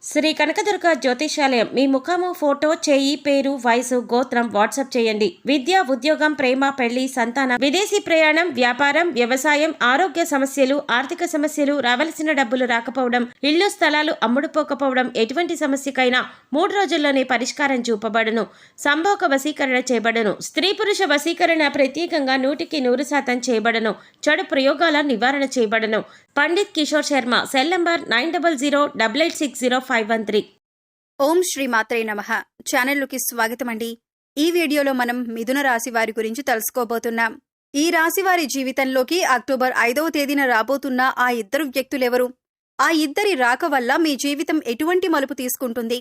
శ్రీ కనకదుర్గ జ్యోతిషాలయం మీ ముఖము ఫోటో చేయి పేరు వయసు గోత్రం వాట్సాప్ చేయండి. విద్య ఉద్యోగం ప్రేమ పెళ్లి సంతానం విదేశీ ప్రయాణం వ్యాపారం వ్యవసాయం ఆరోగ్య సమస్యలు ఆర్థిక సమస్యలు రావలసిన డబ్బులు రాకపోవడం ఇల్లు స్థలాలు అమ్ముడుపోకపోవడం ఎటువంటి సమస్యకైనా 3 రోజుల్లోనే పరిష్కారం చూపబడును. సంభోగ వశీకరణ చేయబడును. స్త్రీ పురుష వశీకరణ ప్రత్యేకంగా 100% చేయబడును. చెడు ప్రయోగాల నివారణ చేయబడును. Pandit Kishore Sharma cell number 9008860513. ఓం శ్రీ మాత్రే నమః. ఛానల్లోకి స్వాగతం అండి. ఈ వీడియోలో మనం మిథున రాశి వారి గురించి తెలుసుకోబోతున్నాం. ఈ రాశి వారి జీవితంలోకి అక్టోబర్ 5వ తేదీన రాబోతున్న ఆ ఇద్దరు వ్యక్తులెవరు? ఆ ఇద్దరి రాక వల్ల మీ జీవితం ఎటువంటి మలుపు తీసుకుంటుంది?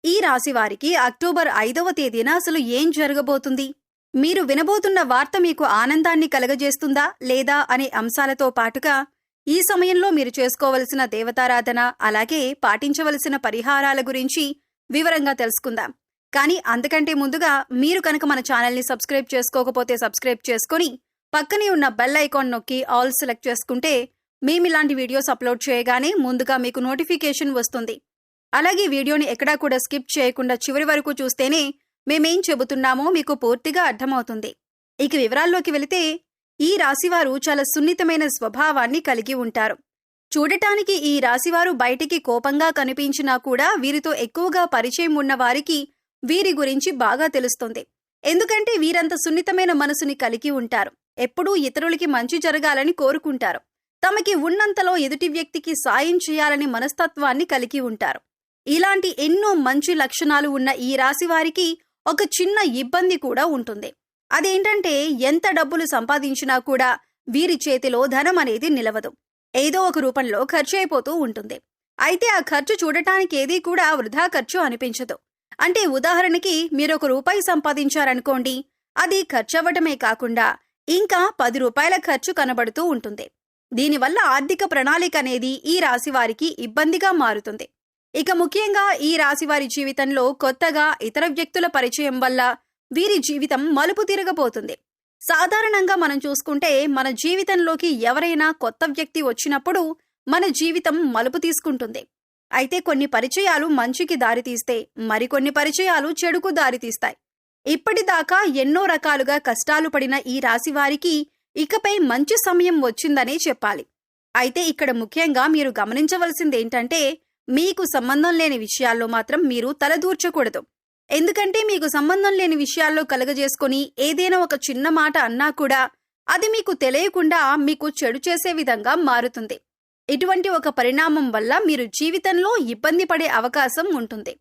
ఈ రాశి వారికి అక్టోబర్ 5వ తేదీన అసలు ఏం జరగబోతుంది? మీరు వినబోతున్న వార్త మీకు ఆనందాన్ని కలగజేస్తుందా లేదా అనే అంశాలతో పాటుగా ఈ సమయంలో మీరు చేసుకోవలసిన దేవతారాధన అలాగే పాటించవలసిన పరిహారాల గురించి వివరంగా తెలుసుకుందాం. కానీ అంతకంటే ముందుగా మీరు కనుక మన ఛానల్ని సబ్స్క్రైబ్ చేసుకోకపోతే సబ్స్క్రైబ్ చేసుకుని పక్కనే ఉన్న బెల్ ఐకాన్ నొక్కి ఆల్ సెలెక్ట్ చేసుకుంటే మేమిలాంటి వీడియోస్ అప్లోడ్ చేయగానే ముందుగా మీకు నోటిఫికేషన్ వస్తుంది. అలాగే వీడియోని ఎక్కడా కూడా స్కిప్ చేయకుండా చివరి వరకు చూస్తేనే మేమేం చెబుతున్నామో మీకు పూర్తిగా అర్థమవుతుంది. ఇక వివరాల్లోకి వెళితే ఈ రాశివారు చాలా సున్నితమైన స్వభావాన్ని కలిగి ఉంటారు. చూడటానికి ఈ రాశివారు బయటికి కోపంగా కనిపించినా కూడా వీరితో ఎక్కువగా పరిచయం ఉన్న వారికి వీరి గురించి బాగా తెలుస్తుంది. ఎందుకంటే వీరంత సున్నితమైన మనసుని కలిగి ఉంటారు. ఎప్పుడూ ఇతరులకి మంచి జరగాలని కోరుకుంటారు. తమకి ఉన్నంతలో ఎదుటి వ్యక్తికి సాయం చేయాలనే మనస్తత్వాన్ని కలిగి ఉంటారు. ఇలాంటి ఎన్నో మంచి లక్షణాలు ఉన్న ఈ రాశివారికి ఒక చిన్న ఇబ్బంది కూడా ఉంటుంది. అదేంటంటే ఎంత డబ్బులు సంపాదించినా కూడా వీరి చేతిలో ధనం అనేది నిలవదు. ఏదో ఒక రూపంలో ఖర్చు అయిపోతూ ఉంటుంది. అయితే ఆ ఖర్చు చూడటానికి ఏదీ కూడా వృధా ఖర్చు అనిపించదు. అంటే ఉదాహరణకి మీరు ₹1 సంపాదించారనుకోండి, అది ఖర్చవ్వటమే కాకుండా ఇంకా ₹10 ఖర్చు కనబడుతూ ఉంటుంది. దీనివల్ల ఆర్థిక ప్రణాళిక అనేది ఈ రాశి వారికి ఇబ్బందిగా మారుతుంది. ఇక ముఖ్యంగా ఈ రాశివారి జీవితంలో కొత్తగా ఇతర వ్యక్తుల పరిచయం వల్ల వీరి జీవితం మలుపు తిరగబోతుంది. సాధారణంగా మనం చూసుకుంటే మన జీవితంలోకి ఎవరైనా కొత్త వ్యక్తి వచ్చినప్పుడు మన జీవితం మలుపు తీసుకుంటుంది. అయితే కొన్ని పరిచయాలు మంచికి దారితీస్తే మరికొన్ని పరిచయాలు చెడుకు దారితీస్తాయి. ఇప్పటిదాకా ఎన్నో రకాలుగా కష్టాలు పడిన ఈ రాశివారికి ఇకపై మంచి సమయం వచ్చిందనే చెప్పాలి. అయితే ఇక్కడ ముఖ్యంగా మీరు గమనించవలసిందేంటంటే మీకు సంబంధం లేని విషయాల్లో మాత్రం మీరు తలదూర్చకూడదు. ఎందుకంటే మీకు సంబంధం లేని విషయాల్లో కలగజేసుకుని ఏదైనా ఒక చిన్న మాట అన్నా కూడా అది మీకు తెలియకుండా మీకు చెడు చేసే విధంగా మారుతుంది. ఇటువంటి ఒక పరిణామం వల్ల మీరు జీవితంలో ఇబ్బంది పడే అవకాశం ఉంటుంది.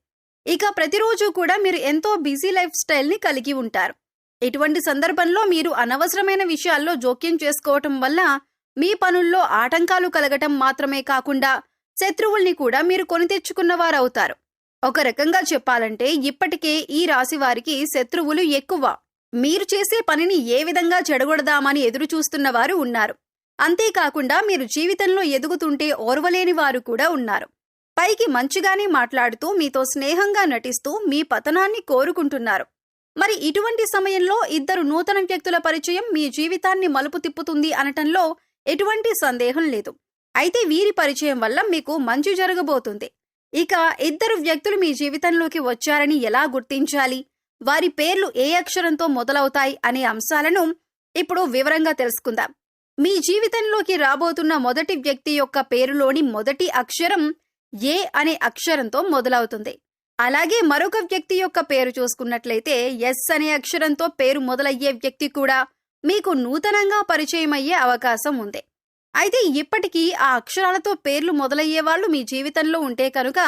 ఇక ప్రతిరోజు కూడా మీరు ఎంతో బిజీ లైఫ్ స్టైల్ని కలిగి ఉంటారు. ఇటువంటి సందర్భంలో మీరు అనవసరమైన విషయాల్లో జోక్యం చేసుకోవటం వల్ల మీ పనుల్లో ఆటంకాలు కలగటం మాత్రమే కాకుండా శత్రువుల్ని కూడా మీరు కొని తెచ్చుకున్నవారవుతారు. ఒక రకంగా చెప్పాలంటే ఇప్పటికే ఈ రాశి వారికి శత్రువులు ఎక్కువ. మీరు చేసే పనిని ఏ విధంగా చెడగొడదామని ఎదురు చూస్తున్న వారు ఉన్నారు. అంతేకాకుండా మీరు జీవితంలో ఎదుగుతుంటే ఓర్వలేని వారు కూడా ఉన్నారు. పైకి మంచిగానే మాట్లాడుతూ మీతో స్నేహంగా నటిస్తూ మీ పతనాన్ని కోరుకుంటున్నారు. మరి ఇటువంటి సమయంలో ఇద్దరు నూతన వ్యక్తుల పరిచయం మీ జీవితాన్ని మలుపు తిప్పుతుంది అనటంలో ఎటువంటి సందేహం లేదు. అయితే వీరి పరిచయం వల్ల మీకు మంచి జరగబోతుంది. ఇక ఇద్దరు వ్యక్తులు మీ జీవితంలోకి వచ్చారని ఎలా గుర్తించాలి, వారి పేర్లు ఏ అక్షరంతో మొదలవుతాయి అనే అంశాలను ఇప్పుడు వివరంగా తెలుసుకుందాం. మీ జీవితంలోకి రాబోతున్న మొదటి వ్యక్తి యొక్క పేరులోని మొదటి అక్షరం ఏ అనే అక్షరంతో మొదలవుతుంది. అలాగే మరొక వ్యక్తి యొక్క పేరు చూసుకున్నట్లయితే ఎస్ అనే అక్షరంతో పేరు మొదలయ్యే వ్యక్తి కూడా మీకు నూతనంగా పరిచయమయ్యే అవకాశం ఉంది. అయితే ఇప్పటికీ ఆ అక్షరాలతో పేర్లు మొదలయ్యే వాళ్ళు మీ జీవితంలో ఉంటే కనుక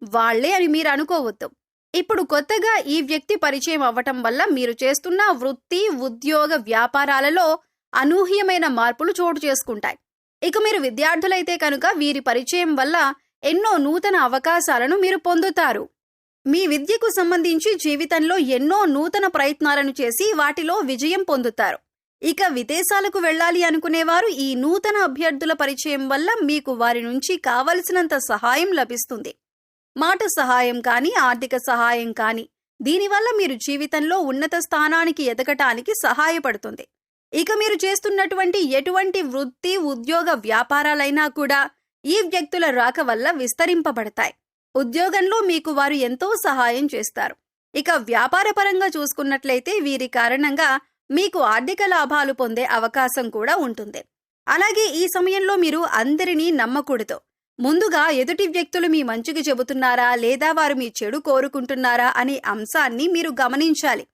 వాళ్లే అని మీరు అనుకోవద్దు. ఇప్పుడు కొత్తగా ఈ వ్యక్తి పరిచయం అవ్వటం వల్ల మీరు చేస్తున్న వృత్తి ఉద్యోగ వ్యాపారాలలో అనూహ్యమైన మార్పులు చోటు చేసుకుంటాయి. ఇక మీరు విద్యార్థులైతే కనుక వీరి పరిచయం వల్ల ఎన్నో నూతన అవకాశాలను మీరు పొందుతారు. మీ విద్యకు సంబంధించి జీవితంలో ఎన్నో నూతన ప్రయత్నాలను చేసి వాటిలో విజయం పొందుతారు. ఇక విదేశాలకు వెళ్లాలి అనుకునేవారు ఈ నూతన అభ్యర్థుల పరిచయం వల్ల మీకు వారి నుంచి కావలసినంత సహాయం లభిస్తుంది. మాట సహాయం కానీ ఆర్థిక సహాయం కానీ దీనివల్ల మీరు జీవితంలో ఉన్నత స్థానానికి ఎదగటానికి సహాయపడుతుంది. ఇక మీరు చేస్తున్నటువంటి ఎటువంటి వృత్తి ఉద్యోగ వ్యాపారాలైనా కూడా ఈ వ్యక్తుల రాక వల్ల విస్తరింపబడతాయి. ఉద్యోగంలో మీకు వారు ఎంతో సహాయం చేస్తారు. ఇక వ్యాపారపరంగా చూసుకున్నట్లయితే వీరి కారణంగా మీకు ఆర్థిక లాభాలు పొందే అవకాశం కూడా ఉంటుంది. అలాగే ఈ సమయంలో మీరు అందరినీ నమ్మకూడదు. ముందుగా ఎదుటి వ్యక్తులు మీ మంచికి చెబుతున్నారా లేదా వారు మీ చెడు కోరుకుంటున్నారా అనే అంశాన్ని మీరు గమనించాలి.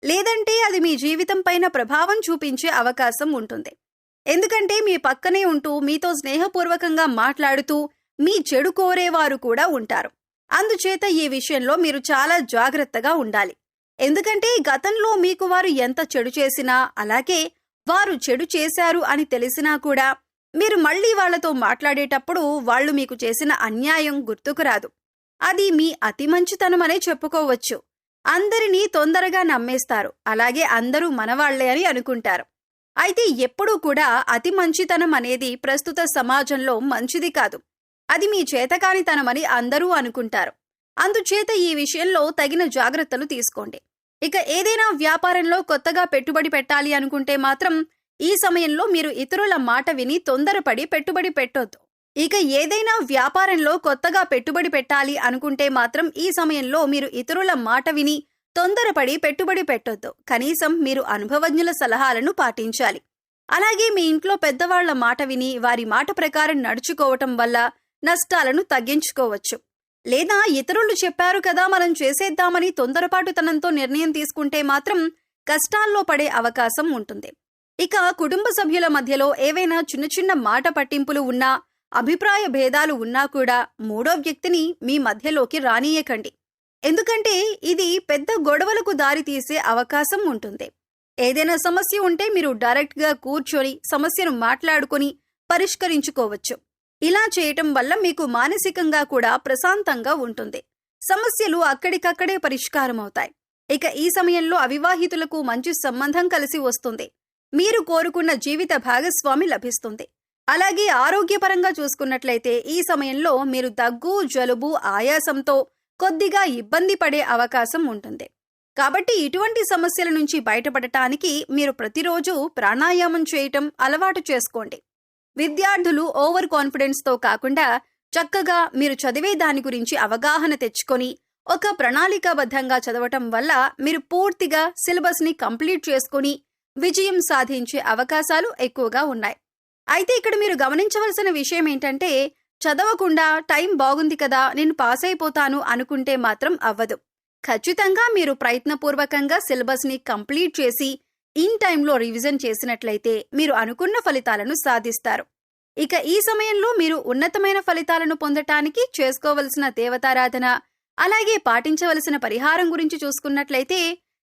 లేదంటే అది మీ జీవితం పైన ప్రభావం చూపించే అవకాశం ఉంటుంది. ఎందుకంటే మీ పక్కనే ఉంటూ మీతో స్నేహపూర్వకంగా మాట్లాడుతూ మీ చెడు కోరేవారు కూడా ఉంటారు. అందుచేత ఈ విషయంలో మీరు చాలా జాగ్రత్తగా ఉండాలి. ఎందుకంటే గతంలో మీకు వారు ఎంత చెడు చేసినా, అలాగే వారు చెడు చేశారు అని తెలిసినా కూడా మీరు మళ్ళీ వాళ్లతో మాట్లాడేటప్పుడు వాళ్ళు మీకు చేసిన అన్యాయం గుర్తుకు రాదు. అది మీ అతి మంచితనమనే చెప్పుకోవచ్చు. అందరినీ తొందరగా నమ్మేస్తారు. అలాగే అందరూ మనవాళ్లే అని అనుకుంటారు. అయితే ఎప్పుడూ కూడా అతి మంచితనం అనేది ప్రస్తుత సమాజంలో మంచిది కాదు. అది మీ చేతకానితనమని అందరూ అనుకుంటారు. అందుచేత ఈ విషయంలో తగిన జాగ్రత్తలు తీసుకోండి. ఇక ఏదైనా వ్యాపారంలో కొత్తగా పెట్టుబడి పెట్టాలి అనుకుంటే మాత్రం ఈ సమయంలో మీరు ఇతరుల మాట విని తొందరపడి పెట్టుబడి పెట్టొద్దు. ఇక ఏదైనా వ్యాపారంలో కొత్తగా పెట్టుబడి పెట్టాలి అనుకుంటే మాత్రం ఈ సమయంలో మీరు ఇతరుల మాట విని తొందరపడి పెట్టుబడి పెట్టొద్దు. కనీసం మీరు అనుభవజ్ఞుల సలహాలను పాటించాలి. అలాగే మీ ఇంట్లో పెద్దవాళ్ల మాట విని వారి మాట ప్రకారం నడుచుకోవటం వల్ల నష్టాలను తగ్గించుకోవచ్చు. లేదా ఇతరులు చెప్పారు కదా మనం చేసేద్దామని తొందరపాటుతనంతో నిర్ణయం తీసుకుంటే మాత్రం కష్టాల్లో పడే అవకాశం ఉంటుంది. ఇక కుటుంబ సభ్యుల మధ్యలో ఏవైనా చిన్న చిన్న మాట పట్టింపులు ఉన్నా, అభిప్రాయ భేదాలు ఉన్నా కూడా మూడో వ్యక్తిని మీ మధ్యలోకి రానీయకండి. ఎందుకంటే ఇది పెద్ద గొడవలకు దారితీసే అవకాశం ఉంటుంది. ఏదైనా సమస్య ఉంటే మీరు డైరెక్ట్గా కూర్చొని సమస్యను మాట్లాడుకొని పరిష్కరించుకోవచ్చు. ఇలా చేయటం వల్ల మీకు మానసికంగా కూడా ప్రశాంతంగా ఉంటుంది. సమస్యలు అక్కడికక్కడే పరిష్కారమవుతాయి. ఇక ఈ సమయంలో అవివాహితులకు మంచి సంబంధం కలిసి వస్తుంది. మీరు కోరుకున్న జీవిత భాగస్వామి లభిస్తుంది. అలాగే ఆరోగ్యపరంగా చూసుకున్నట్లయితే ఈ సమయంలో మీరు దగ్గు, జలుబు, ఆయాసంతో కొద్దిగా ఇబ్బంది పడే అవకాశం ఉంటుంది. కాబట్టి ఇటువంటి సమస్యల నుంచి బయటపడటానికి మీరు ప్రతిరోజు ప్రాణాయామం చేయటం అలవాటు చేసుకోండి. విద్యార్థులు ఓవర్ కాన్ఫిడెన్స్తో కాకుండా చక్కగా మీరు చదివే దాని గురించి అవగాహన తెచ్చుకొని ఒక ప్రణాళికాబద్ధంగా చదవటం వల్ల మీరు పూర్తిగా సిలబస్ని కంప్లీట్ చేసుకుని విజయం సాధించే అవకాశాలు ఎక్కువగా ఉన్నాయి. అయితే ఇక్కడ మీరు గమనించవలసిన విషయం ఏంటంటే, చదవకుండా టైం బాగుంది కదా నేను పాస్ అయిపోతాను అనుకుంటే మాత్రం అవ్వదు. ఖచ్చితంగా మీరు ప్రయత్నపూర్వకంగా సిలబస్ని కంప్లీట్ చేసి ఇన్ టైంలో రివిజన్ చేసినట్లయితే మీరు అనుకున్న ఫలితాలను సాధిస్తారు. ఇక ఈ సమయంలో మీరు ఉన్నతమైన ఫలితాలను పొందటానికి చేసుకోవలసిన దేవతారాధన, అలాగే పాటించవలసిన పరిహారం గురించి చూసుకున్నట్లయితే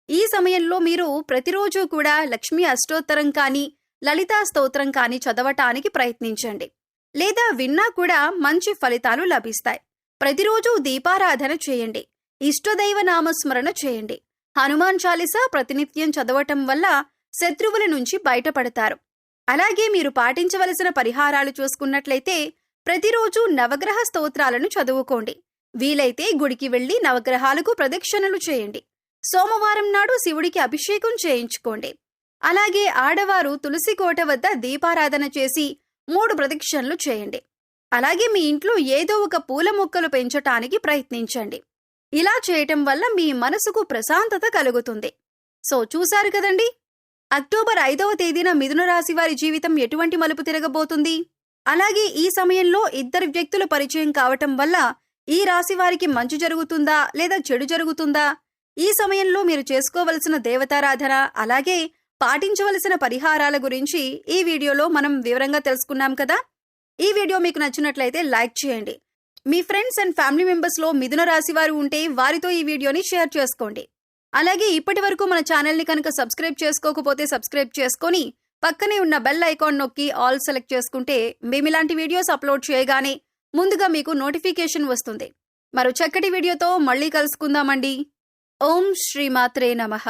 ఈ సమయంలో మీరు ప్రతిరోజు కూడా లక్ష్మీ అష్టోత్తరం కానీ, లలితా స్తోత్రం కానీ చదవటానికి ప్రయత్నించండి. లేదా విన్నా కూడా మంచి ఫలితాలు లభిస్తాయి. ప్రతిరోజు దీపారాధన చేయండి. ఇష్టదైవ నామస్మరణ చేయండి. హనుమాన్ చాలీసా ప్రతినిత్యం చదవటం వల్ల శత్రువుల నుంచి బయటపడతారు. అలాగే మీరు పాటించవలసిన పరిహారాలు చూసుకున్నట్లయితే ప్రతిరోజు నవగ్రహ స్తోత్రాలను చదువుకోండి. వీలైతే గుడికి వెళ్లి నవగ్రహాలకు ప్రదక్షిణలు చేయండి. సోమవారం నాడు శివుడికి అభిషేకం చేయించుకోండి. అలాగే ఆడవారు తులసి కోట వద్ద దీపారాధన చేసి 3 ప్రదక్షిణలు చేయండి. అలాగే మీ ఇంట్లో ఏదో ఒక పూల మొక్కలు పెంచటానికి ప్రయత్నించండి. ఇలా చేయటం వల్ల మీ మనసుకు ప్రశాంతత కలుగుతుంది. సో చూశారు కదండి, అక్టోబర్ 5వ తేదీన మిథున రాశి వారి జీవితం ఎటువంటి మలుపు తిరగబోతుంది. అలాగే ఈ సమయంలో ఇద్దరు వ్యక్తుల పరిచయం కావటం వల్ల ఈ రాశి వారికి మంచి జరుగుతుందా లేదా చెడు జరుగుతుందా, ఈ సమయంలో మీరు చేసుకోవలసిన దేవతారాధన, అలాగే పాటించవలసిన పరిహారాల గురించి ఈ వీడియోలో మనం వివరంగా తెలుసుకున్నాం కదా. ఈ వీడియో మీకు నచ్చినట్లయితే లైక్ చేయండి. మీ ఫ్రెండ్స్ అండ్ ఫ్యామిలీ మెంబర్స్లో మిథున రాశి వారు ఉంటే వారితో ఈ వీడియోని షేర్ చేసుకోండి. అలాగే ఇప్పటి వరకు మన ఛానల్ని కనుక సబ్స్క్రైబ్ చేసుకోకపోతే సబ్స్క్రైబ్ చేసుకొని పక్కనే ఉన్న బెల్ ఐకాన్ నొక్కి ఆల్ సెలెక్ట్ చేసుకుంటే మేము ఇలాంటి వీడియోస్ అప్లోడ్ చేయగానే ముందుగా మీకు నోటిఫికేషన్ వస్తుంది. మరో చక్కటి వీడియోతో మళ్ళీ కలుసుకుందామండి. ఓం శ్రీమాత్రే నమః.